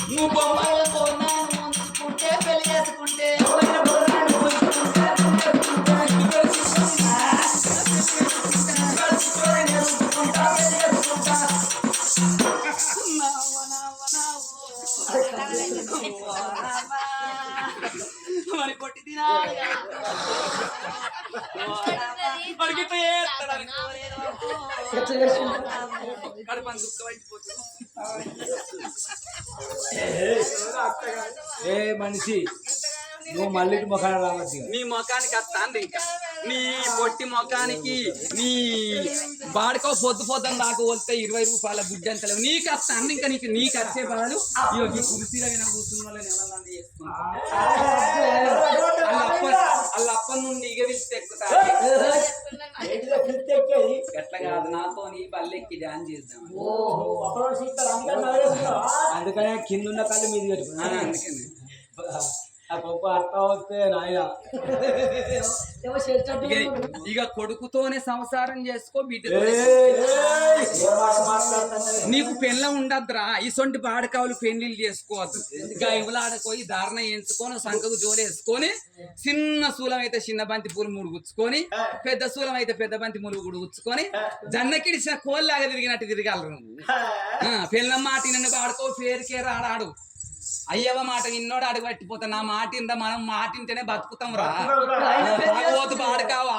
నువ్వు బొమ్మలు కొన్నాను ఉంచుకుంటే పెళ్లి చేసుకుంటే మరి కొట్టి తినాలి వాడికి ఇట్లా చేస్తాడు. కడుపని దుఃఖ పట్టిపోతుంది. ఏ మనిషి నువ్వు మళ్ళీ ముఖాన్ని రావచ్చు. నీ ముఖానికి వస్తాను ఇంకా నీ పొట్టి ముఖానికి నీ బాడుకో పొద్దున దాకా వస్తే 20 రూపాయల గుడ్డి అంత లేవు నీకు వస్తాను ఇంకా నీకు వచ్చే బాధలు ఈ కుర్చీలో విన కూర్చున్న వాళ్ళని ఎవరన్నా వాళ్ళ అప్ప నుండి ఇక పిలిస్తే ఎక్కుతారు. ఎట్లా కాదు నాతో నీ బల్లెక్కి డాన్స్ చేద్దాం. అందుకనే కింద ఉన్న కళ్ళు మీది పెట్టుకున్నా. అందుకని ఆ గొప్ప అర్థం వస్తే నాయన ఇక కొడుకుతోనే సంసారం చేసుకో బిడ్డతో నీకు పెళ్ళ ఉండద్దురా. ఇసొంటి బాడకావులు పెళ్లిళ్ళు చేసుకోవద్దు. గైవులాడపోయి ధారణ ఎంచుకొని సంకకు జోలేసుకొని చిన్న శూలం అయితే చిన్న బంతి పూలు మూడు గుచ్చుకొని పెద్ద శూలం అయితే పెద్ద బంతి మూడు కూడా గుచ్చుకొని జన్నకిడిచిన కోళ్ళలాగా తిరిగినట్టు తిరగాలరు నువ్వు. పెళ్ళం మాట నన్ను బాడుకో పేరుకే రాడాడు. అయ్యవ మాట విన్నోడు అడుగు పట్టిపోతా. నా మాట ఇందా మనం మాటింటేనే బతుకుతాం రా. తాగబోతు బాడుకావు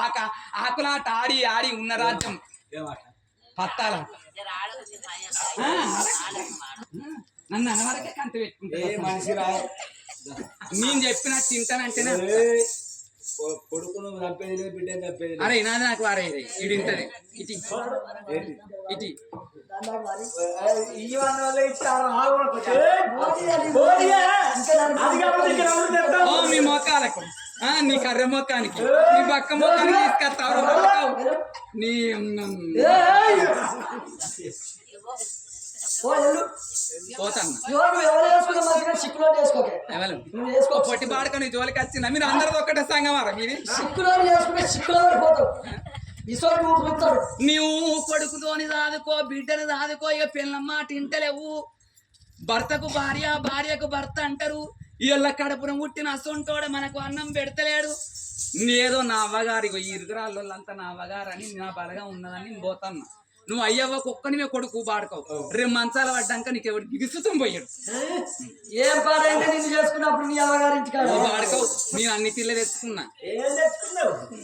ఆకులాట ఆడి ఆడి ఉన్న రాజ్యం పత్తాల నన్ను అనవరకే కంట పెట్టుకుంటే మనిషి రా. నేను చెప్పినట్టు తింటానంటేనే కొడుకును చంపేది బిడ్డని చంపేది. అరే నాది నాకు వారే ఇటు ఇంటది ఇటు ఇటు మీ మొక్కాలకు నీ కర్ర మొక్కానికి నీ పక్క మొక్కానికి తీసుకొస్తావు నీ పొట్టి బాడక నీ జోలికి వచ్చిందా? మీరు అందరితో ఒక్కటే సంగమారా మీది? నువ్వు కొడుకుతోని దాదుకో బిడ్డని దాదుకో. ఇక పిల్లల మాట ఇంటలేవు. భర్తకు భార్య భార్యకు భర్త అంటారు. ఇళ్ళ కడుపున పుట్టిన అసొంటోడ మనకు అన్నం పెడతలేడు. నేదో నా అవ్వగారు ఈ ఇరుగురాళ్ళంతా నా అవ్వగారు అని నా బలగా ఉన్నదని నేను పోతాన్నా. నువ్వు అయ్యవ్వ కుక్కని కొడుకు బాడుకోవు. రేపు మంచాల పడ్డాక నీకు ఎవరికి గిసుతం పోయాడు. ఏం పాడైతే నిన్ను చేసుకున్నప్పుడు నీ అవ్వగారింటి బాడుకోవు. నేను అన్ని పిల్ల తెచ్చుకున్నా.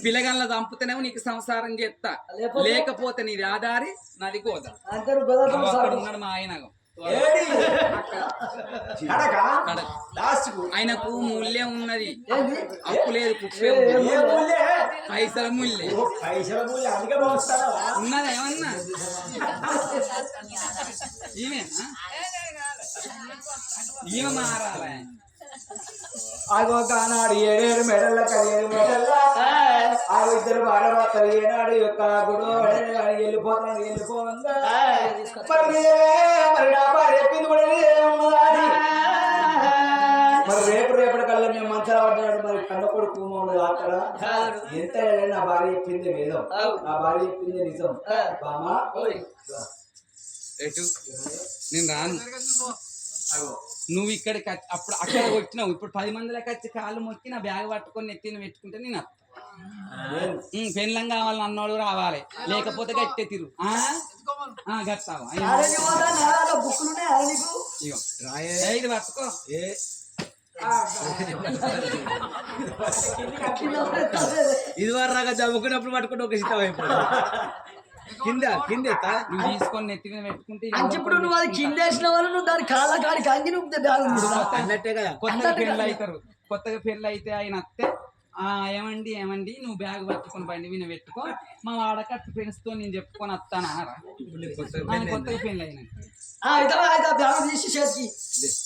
పిల్లగాళ్ళ చంపుతేనేమో నీకు సంసారం చేస్తా, లేకపోతే నీది ఆధారి నాది గోదా. ఉన్నాడు మా ఆయనగం. ఆయనకు మూల్యం ఉన్నది, అప్పు లేదు, కుప్పే పైసల మూల్యం ఉన్నది. ఏమన్నా ఈమె మారాల అగో కానాడు 7 మెడల 7 మెడల ఆ ఇద్దరు భార్యభర్తలు ఏనాడు యొక్క గుడు వెళ్ళిపోతాను వెళ్ళిపోగా మరి నా భార్య చెప్పింది కూడా ఉన్నదాని. మరి రేపటి కల్లా మేము మంచాల పడ్డాడు. మరి కన్న కొడుకు అక్కడ ఎంత నా భార్య చెప్పింది వేదం, నా భార్య చెప్పింది నిజం. బామా నేను రాను. నువ్వు ఇక్కడికి అప్పుడు అక్కడ వచ్చినావు. ఇప్పుడు 10 మందిలోకి వచ్చి కాళ్ళు మొక్కి నా బ్యాగ్ పట్టుకొని నెత్తిని పెట్టుకుంటే నేను పెళ్ళం కావాలని అన్నోడు రావాలి, లేకపోతే గట్టే తిరు గట్టావా. ఇది పట్టుకో. ఇది వరకు చదువుకున్నప్పుడు పట్టుకుంటే ఒక సిద్ధం అయిపోయింది. కింద నువ్వు తీసుకొని నెత్తి మీద పెట్టుకుంటే ఇప్పుడు నువ్వు అది కింద వేసిన వాళ్ళు నువ్వు దాని కాళ్ళ కాడికి అంగి నువ్వు అన్నట్టే కదా. కొత్తగా పెళ్ళి అవుతారు. కొత్తగా పెళ్ళి అయితే ఆయన అత్తే ఏమండి నువ్వు బ్యాగ్ పట్టుకొని బండి మీద పెట్టుకో, మా వాడకట్టు ఫ్రెండ్స్ తో నేను చెప్పుకొని వస్తాను అన్నారా. కొత్తగా పెళ్ళి అయినా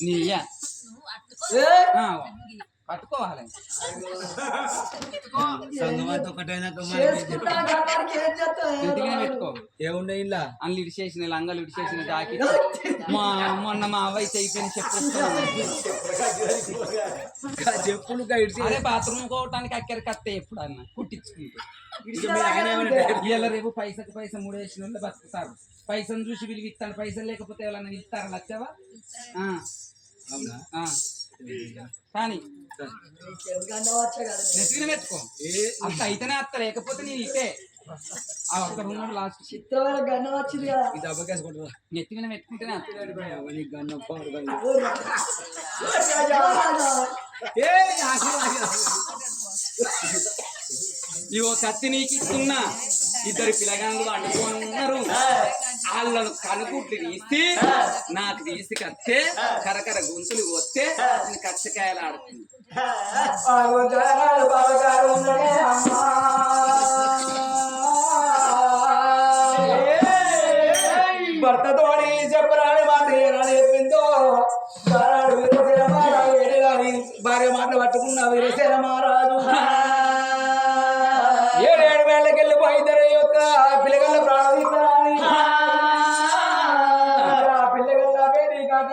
నీయా పట్టుకోవాలి. పెట్టుకో. ఏముండే ఇలా అన్ని ఇడిచేసిన లంగలు ఇడిచేసిన జాకెట్ మొన్న మా అవ్వయి అయిపోయిన చెప్పులు అదే బాత్రూమ్ కోవటానికి అక్కడికి కత్తే ఎప్పుడు అన్న కుట్టించుకుంటే రేపు పైసకు పైస 3 వేసిన వాళ్ళు బతుకుతారు. పైసను చూసి వీళ్ళు ఇస్తాను, పైసలు లేకపోతే ఎవరన్నా ఇస్తారా లచ్చవా? కానీ నెత్తిన పెట్టుకో. అత్త అయితేనే అత్త, లేకపోతే నేను ఇట్టే అక్కడ ఉన్నాడు లాస్ట్ చిత్రమైన గన్నం వచ్చింది కదా ఈ దెబ్బకేసుకుంటారా నెత్తి మీద పెట్టుకుంటేనే గన్నం పవర్ ఇగో కత్తి నీకు ఇస్తున్నా ఇద్దరు పిల్లగాళ్ళు వండుకొని ఉన్నారు వాళ్ళను కనుకుట్లు తీసి నాకు తీసి కత్తే కరకర గొంతులు వస్తే కచ్చకాయలు ఆడుతుంది భర్త తోడి చెప్పరాని మాట చెప్పిందో భార్య మాటలు పట్టుకున్న వీరసేన మహారాజు 7 వేళ్ళకెళ్ళి పోయిద్దరు యొక్క పిల్లగల్ల ప్రాణం తీస్తారని పిల్లగల్ల పేరు కాక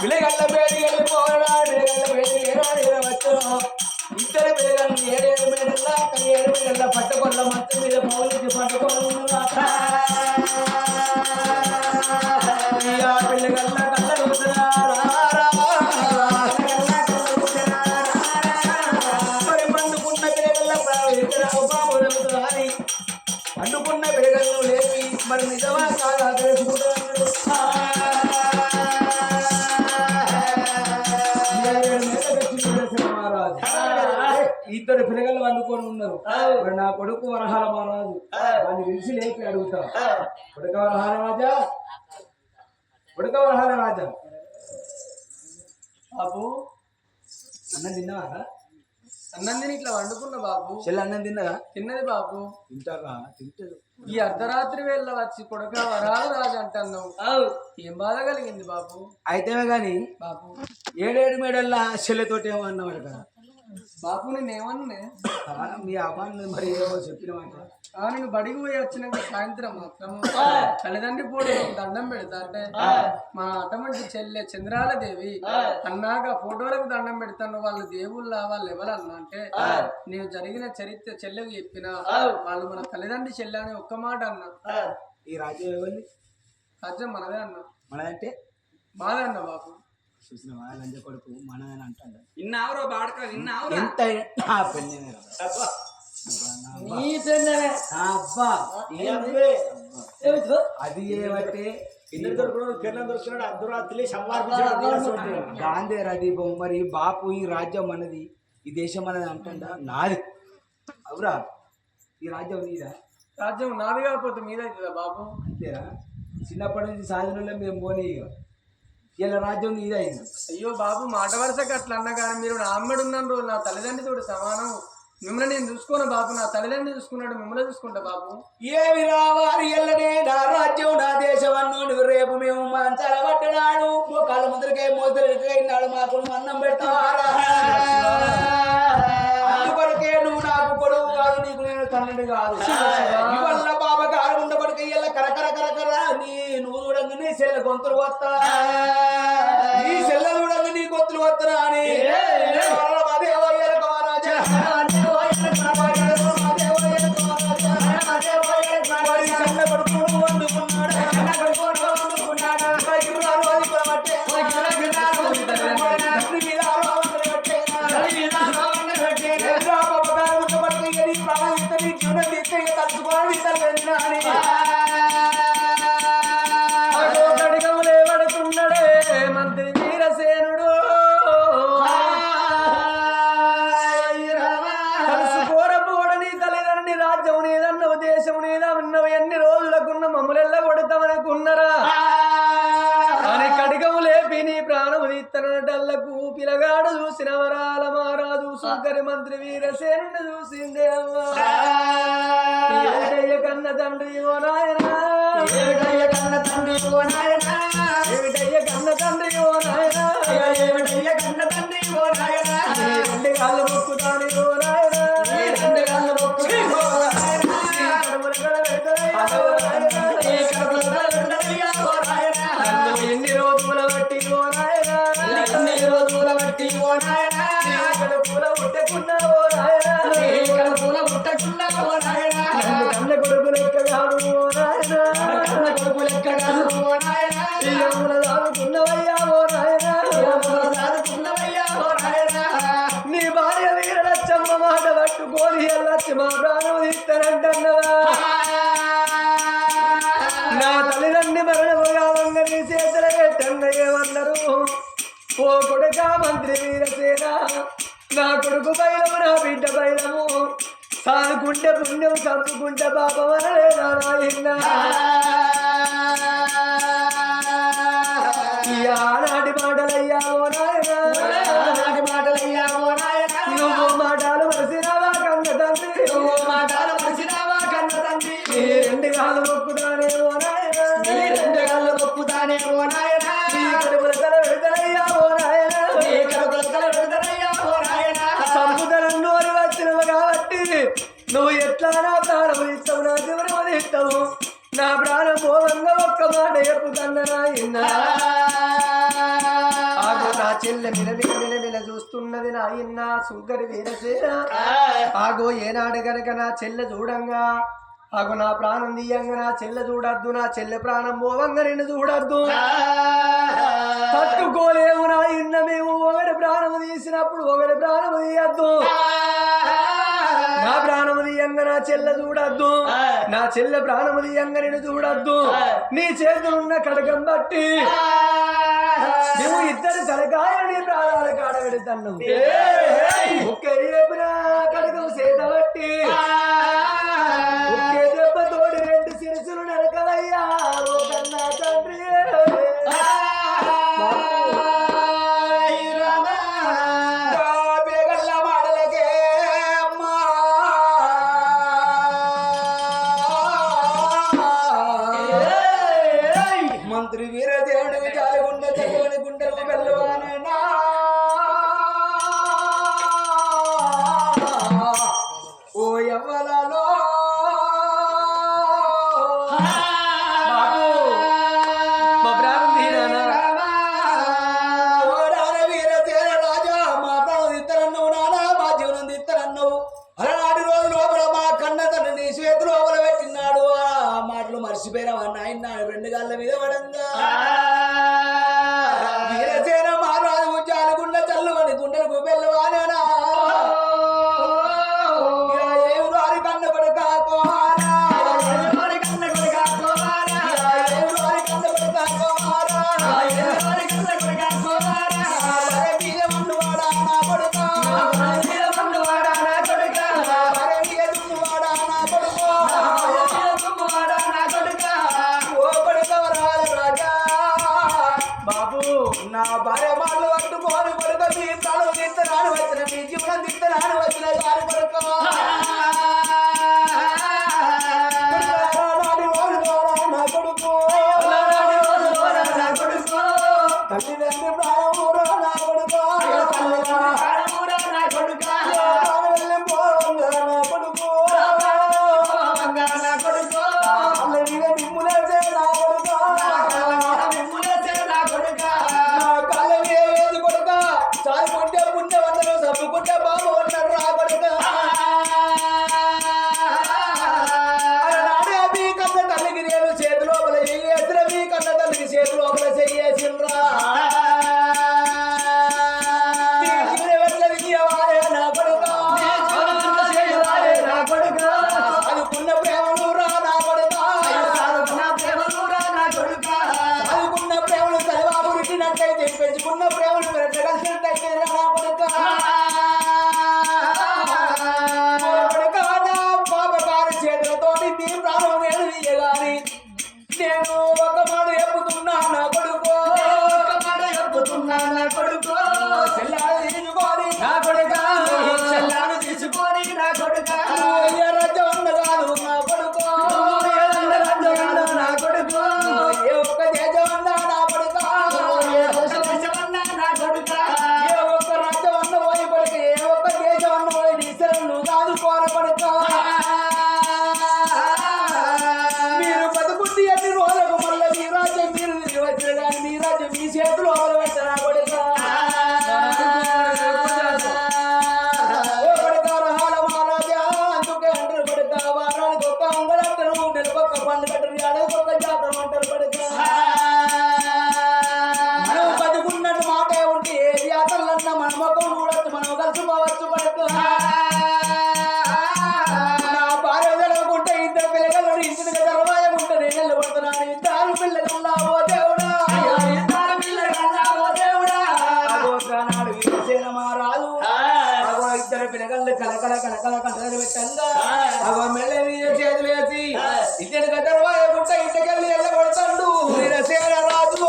పిల్లగల్ల పేరు వెళ్ళి పోరాడు ఇద్దరు పిల్లలు 7 మేడల్లా 7 మేడల్లా పట్టుకొల్ల మొత్తం మీద పౌలికి పట్టుకొని పిల్లగల్ల మరి పండుకున్న పిల్లగల్ల పండుకున్న పిల్లగల్లు లేపి మరి నిజమా కాదా తెలుసుకుంటారు ఇద్దరు పిల్లగలు వండుకొని ఉన్నారు మరి నా కొడుకు వరహాల మహారాజు దాన్ని పిలిచి లేపి అడుగుతా కొడుక వరహాల రాజా బాబు అన్నం తిన్నావా అన్నం తిని ఇట్లా వండుకున్న బాబు చెల్లి అన్నం తిన్నదా తిన్నది బాబు తింటారా తింటదు ఈ అర్ధరాత్రి వేళ వచ్చి కొడుక వరాలు రాజు అంటున్నావు ఏం బాధ కలిగింది బాబు అయితేనే గాని బాబు 7 మేడల్లా చెల్లెతోటి ఏమో అన్నమాట కదా బాబు నేనేమన్నే మీ అమ్మాయిని మరి ఏమో చెప్పిన మాట నేను బడికి పోయి వచ్చినాక సాయంత్రం మాత్రం తల్లిదండ్రి పోడు దండం పెడతా అంటే మా అటమంటి చెల్లె చంద్రాలదేవి అన్నాక ఫోటోలకు దండం పెడతాను వాళ్ళు దేవుళ్ళ వాళ్ళు ఎవరన్నా అంటే నేను జరిగిన చరిత్ర చెల్లెకి చెప్పిన వాళ్ళు మన తల్లిదండ్రి చెల్లె అని ఒక్క మాట అన్నా ఈ రాజ్యం ఎవరిని రాజ్యం మనదే అన్నా మనదంటే మాదే అన్న బాబు చూసిన లంజ కొడుకు మనదని అంటాడు విన్నావురో బాడక విన్నావురా ఎంత పెళ్ళినే నీ పెళ్ళనే అబ్బా అది ఏమంటే గాంధీ దీపం మరి బాపు ఈ రాజ్యం మనది ఈ దేశం మనది అంటా నాది అవురా ఈ రాజ్యం నీదా రాజ్యం నాది కాకపోతే మీదవుతుందా బాబు అంతేరా చిన్నప్పటి నుంచి సాధనలో మేము పోనీ ఇలా రాజ్యం నీదైంది అయ్యో బాబు మాట వరుసకి అట్లా అన్నా కానీ మీరు నా అమ్మడు ఉన్నాను రోజు నా తల్లిదండ్రితో సమానం మిమ్మల్ని నేను చూసుకోను బాబు నా తల్లిదండ్రులు చూసుకున్నాడు మిమ్మల్ని చూసుకుంటా బాబు ఏమి రావారి ఎల్లనే నా రాజ్యం నా దేశం అన్నోడు రేపు మేము మంచాల పట్టడాడు మోకాళ్ళ ముద్రకాయ మోదరికాయన్నాడు మాకు అన్నం పెడతారా అందుకొరకే నువ్వు నాకు పొడవు కాదు నీకు నేను తండ్రి కాదు ఇవల్ల బాబా గారు ఉండబడిక ఇళ్ళ కరకర కరకర నువ్వు చూడంగా నీ చెల్లె గొంతులు వస్తా నీ చెల్లె చూడంగా నీ గొంతులు వస్తారా అని మంత్రి వీరసేనుడు కలుసుకోరపోడని తల్లిదండ్రి రాజ్యం నీదన్నవు దేశం నీదా ఉన్నవు ఎన్ని రోజులకున్న మమ్మల్ని కొడతామనుకున్నరా అని కడిగము లేపి నీ ప్రాణము తీత్తనటల్లకు పిలగాడు చూసిన వరాల మహారాజు సుంకరి మంత్రి వీరసేనుడు చూసిందే అమ్మా కన్న తండ్రి ఓ నాయనా కన్న తండ్రి ఓ నాయనా కన్న తండ్రి ఓ నాయనా కన్న తండ్రి ఓ నాయనా రెండు కాళ్ళు మొక్కుతాని ఓ నాయనా రెండు కాళ్ళు మొక్కుతాని ఓ నాయనా ఎన్ని రోజుల బట్టి ఓ నాయనా ఎన్ని రోజుల బట్టి ఓ నాయనా పూల ఉట్టకున్నా ఓ నాయనా పూల ఉట్టకున్నా ఓ నాయనా కన్న కొడుకు లెక్క కాదు ఓ నాయనా కన్న కొడుకు లెక్క కాదు ఓ నాయనా తట్టుకోని వెళ్ళొచ్చి మా ప్రాణం తీస్తానంటన్నవా నా తల్లిదండ్రి మరణము కావంగా నీ చేతుల పెట్టన్న ఏమన్నారు ఓ కొడుక మంత్రి వీరసేన నా కొడుకు బయలము నా బిడ్డ బయలము సాదుకుంటే పుణ్యం చంపుకుంటే పాపం అనలేదా నాయన ఆనాటి మాటలయ్యా ఓ నాయన ఆనాటి మాటలయ్యా ఓ నాయన నువ్వు మాటలు మరిసినావా కన్న తండ్రి నువ్వు మాటలు మరిసినావా కన్న తండ్రి నీ రెండు కాళ్ళు మొక్కుతానే ఓ నాయన నీ రెండు కాళ్ళు మొక్కుతానే ఓ నాయన నీ కడుపుల తల పెడతానయ్యా ఓ నాయన నీ కడుపుల తల పెడతానయ్యా ఓ నాయన సంపుతనం నోరు వచ్చినవు కాబట్టి నువ్వు ఎట్లా నా ప్రాణం ఇస్తావు నా జీవనం ఇస్తావు నా ప్రాణం పోవంగా ఒక్క మాట చెప్పుకన్న నాయన ఆగో నా చెల్లె మిలమిల చూస్తున్నది నాయన్న సుంకరి వీరసేన ఆగో ఏనాడు గనక నా చెల్లె చూడంగా ఆగో నా ప్రాణం తీయంగా నా చెల్లె చూడద్దు నా చెల్లె ప్రాణం పోవంగా నిన్ను చూడద్దు తట్టుకోలేము నాయన్న మేము ఒకటి ప్రాణము తీసినప్పుడు ఒకటి ప్రాణము తీయద్దు నా ప్రాణము తీయంగా నా చెల్లె చూడద్దు నా చెల్లె ప్రాణము తీయంగా నేను చూడద్దు నీ చేతులున్న కడగం బట్టి నువ్వు ఇద్దరు తలకాయలు నీ ప్రాణాలు కాడబెడుతున్నావు ఒకే కడగం చేత బట్టి ఒకే దెబ్బ తోడి రెండు శిరసులు నరకవయ్యా ఓ కన్నా తండ్రి మంత్రి వీరదేవుడికి జాలిగుండ తెగవని గుండెలు వెళ్ళవానైనా ఓ ఎవ్వలలో వీరదేవ రాజా మా ప్రాణం ఇద్దరన్నావు నానా మా జీవనం ఇద్దరన్నావు అలనాటి రోజు లోపల మా కన్న తండ్రి నీ చేతులు లోపల పెట్టినాడు ఆ మాటలు మర్చిపోయినావా నాయన రెండు గాళ్ళ మీద పడంగా వీరసేన మహారాజు జాలగుండ చల్లువని గుండెలకు వెళ్ళవానా ఏరు కన్న కొడుక కోహారా కన్న కొడుక కోహారా కన్న కొడుక కోహారా కన్న కొడుక కోహారా మీద ఉన్నవాడా నా కొడుక మీద ఉన్నవాడా నా కొడుక మీద ఉన్నవాడా నా కొడుక ఉన్నవాడా నా కొడుక ఓ కొడుకవరాల రాజా బాబు నా భార్య మాటలు పట్టుకోని కొడుక మీ ప్రాణం తీస్తరాని వచ్చిన మీ జీవనం తీస్తరాని వచ్చిన గారి కొడుక నా కొడుకు తల్లిదండ్రి ప్రాణమూరా నా కొడుకు నా కొడుకు నా కొడుకు నా కొడుకు అల్లరిగా నిమ్ములేసే నా కొడుకు నిమ్ములేసే నా కొడుక నా కాళ్ళ మీద వేసి కొడుక చాలుకుంటే పుణ్యం అందరూ సబ్బుకుంటే బాబు అంటారు రా కొడుక నాడే మీ కన్న తల్లికి నేను చేతి లోపల చెయ్యేసిన మీ కన్న తల్లికి చేతి లోపల చెయ్యేసినరా అనుకున్న ప్రేమలు రా నా కొడుక అనుకున్న ప్రేమలు తలవాపు రుట్టినట్టయితే పెంచుకున్న ప్రేమలు కలిసినట్టయితే రా నా కొడుక నా పాపకారి చేతులతోటి నీ ప్రాణం నేను తీయగాని నేను ఒక మాట చెప్పుతున్నా నా కొడుకు ఒక మాట చెప్పుతున్నా నా కొడుకు చెల్లాను తీసుకొని నా కొడుక చెల్లాను తీసుకొని నా కొడుక రాజ్యం కాదు నా కొడుకు నా కొడుకు ఏ ఒక్క దేశం అన్నా నా కొడుక ఏ ఒక్క దేశం అన్నా నా కొడుక ఏ ఒక్క రాజ్యం అన్న పోయి కొడుక ఏ ఒక్క దేశం అన్న పోయి నీ శరణు కాదు కోర కొడుక మీరు బతుకుంటే అన్ని రోజులకు మళ్ళీ మీ రాజ్యం మీరు వచ్చిన కానీ మీ రాజ్యం మీ చేతులు పెట్టరా కొడుక అందుకే అంటారు కొడుక వారానికి ఒక్క అంగడంటారు నెలకొక్క పండు కట్టరు అడగొక్క జాతర అంటారు కొడుక మనం బతుకున్నట్టు మాటే ఉంటే ఏ జాతరలన్నా మన ముఖం చూడొచ్చు మనం కలిసిపోవచ్చు కొడుక ఇద్దరు పిల్లగాళ్ళు కలకల కలకల కంటలు పెట్టంగా అవ మెల్లని చేతులు వేసి ఇద్దరు గద్దరు గుట్ట ఇంటికెళ్ళి వెళ్ళబడతాడు వీరసేన రాజు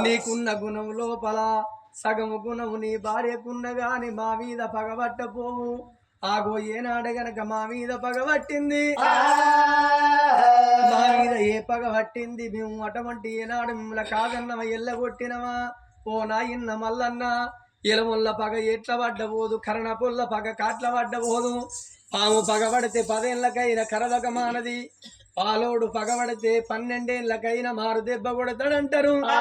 నీకున్న గుణం లోపల సగము గుణము నీ భార్యకున్న గాని మా మీద పగబట్టపోవు ఆగో ఏనాడు గనక మా మీద పగబట్టింది మా మీద ఏ పగబట్టింది మేము అటువంటి ఏనాడు మిమ్మల్ని కాదన్నమా ఎల్లగొట్టినవా ఓ నాయన్న మల్లన్న ఎలముల్ల పగ ఎట్ల పడ్డబోదు కరణ పొల్ల పగ కాట్ల పడ్డబోదు పాము పగబడితే 10 ఏళ్ళకైనా కరదక మానది పాలోడు పగబడితే 12 ఏళ్ళకైనా మారు దెబ్బ కొడతాడంటారు మా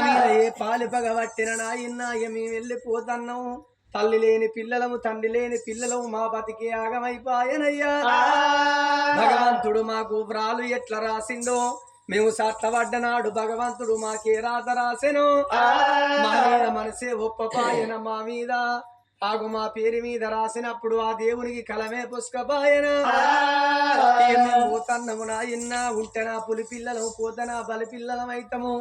మీద ఏ పాలు పగబట్టిన నాయన్నాయ మేము వెళ్ళిపోతున్నాం తల్లి లేని పిల్లలము తండ్రి లేని పిల్లలము మా బతికి ఆగమైపాయనయ్యా భగవంతుడు మాకు వ్రాలు ఎట్లా రాసిందో మేము సట్టబడ్డనాడు భగవంతుడు మాకే రాత రాసెను మా మీద మనసే ఒప్పపాయన మా మీద ఆగు మా పేరు మీద రాసినప్పుడు ఆ దేవునికి కలమే పుష్కపాయన పోతన్నము నాయన్న ఉంటేనా పులి పిల్లలు పోతనా బలి పిల్లలమైతము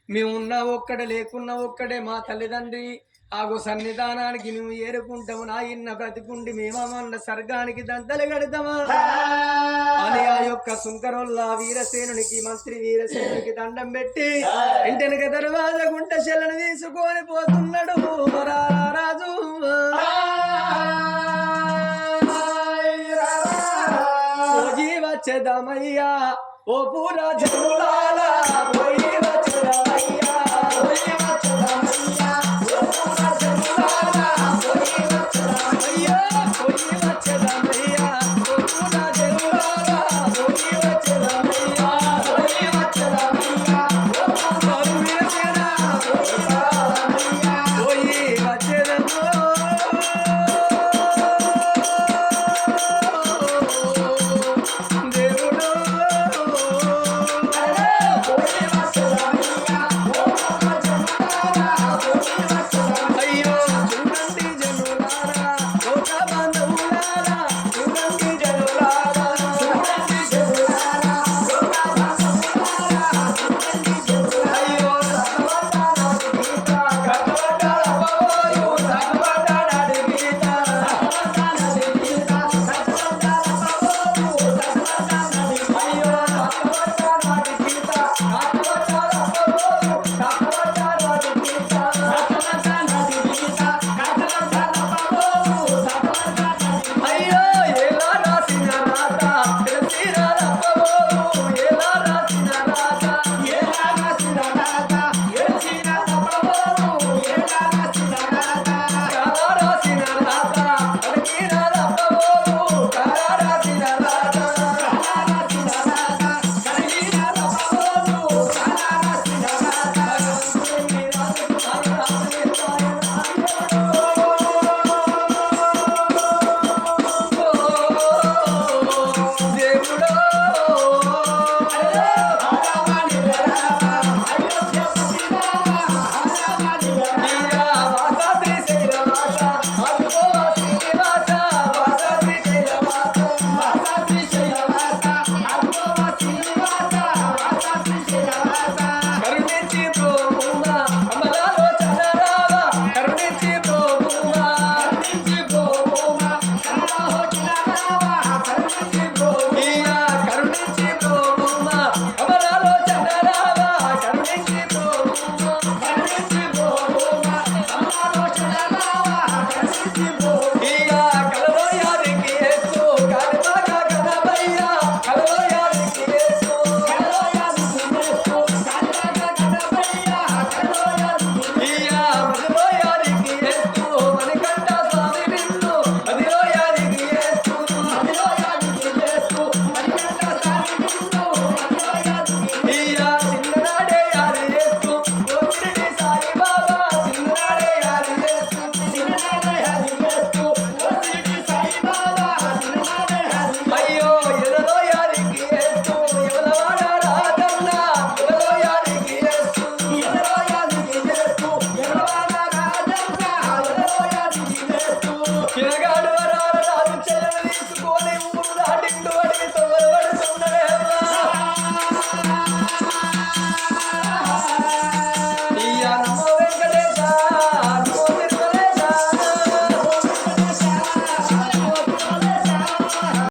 మేమున్నా ఒక్కడే లేకున్నా ఒక్కడే మా తల్లిదండ్రి ఆగు సన్నిధానానికి మేము ఏరుకుంటాము నాయన్న బ్రతికుండి మేమన్న స్వర్గానికి దంతలు కడతామా అని ఆ యొక్క సుంకరోల్లా వీరసేనునికి మంత్రి వీరసేనునికి దండం పెట్టి ఇంటెనక దర్వాజ గుంట చెల్లను తీసుకొని పోతున్నాడు రాజు వచ్చేదమయ్యా ఓ పూరా జనులాలా పోయి వచ్చేదమయ్యా పోయి వచ్చేదమయ్యా ఓ పూరా జనులాలా పోయి వచ్చేదమయ్యా పోయి వచ్చేదమయ్యా ఓ పూరా జనులాలా పోయి వచ్చేదమయ్యా పోయి వచ్చేదమయ్యా ఓ పూరా వీరసేనా పోయి వచ్చేదమో ఎలా